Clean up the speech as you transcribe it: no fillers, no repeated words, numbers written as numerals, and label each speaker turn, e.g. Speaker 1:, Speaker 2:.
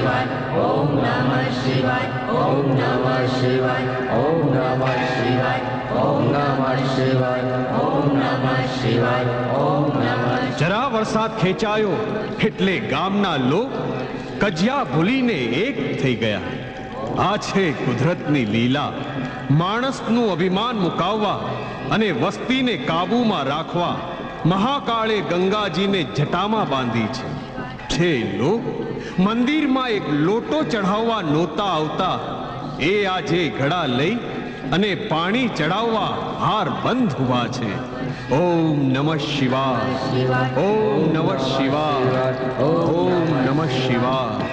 Speaker 1: શિવાય ઓમ નમઃ શિવાય ઓમ નમઃ શિવાય ઓમ નમઃ શિવાય ઓમ નમઃ શિવાય ઓમ નમઃ શિવાય ઓમ નમઃ.
Speaker 2: જરા વરસાદ ખેંચાયો એટલે ગામના લોક કજિયા ભૂલીને એક થઈ ગયા. આ છે કુદરતની લીલા. માણસનું અભિમાન મુકાવવા અને વસ્તીને કાબૂમાં રાખવા મહાકાળે ગંગાજીને જટામાં બાંધી છે. લોક મંદિરમાં એક લોટો ચઢાવવા નહોતા આવતા, એ આજે ઘડા લઈ અને પાણી ચડાવવા હાર બંધ ઉભા છે. ઓમ નમઃ શિવાય ઓમ નમઃ શિવાય ઓમ નમઃ શિવાય.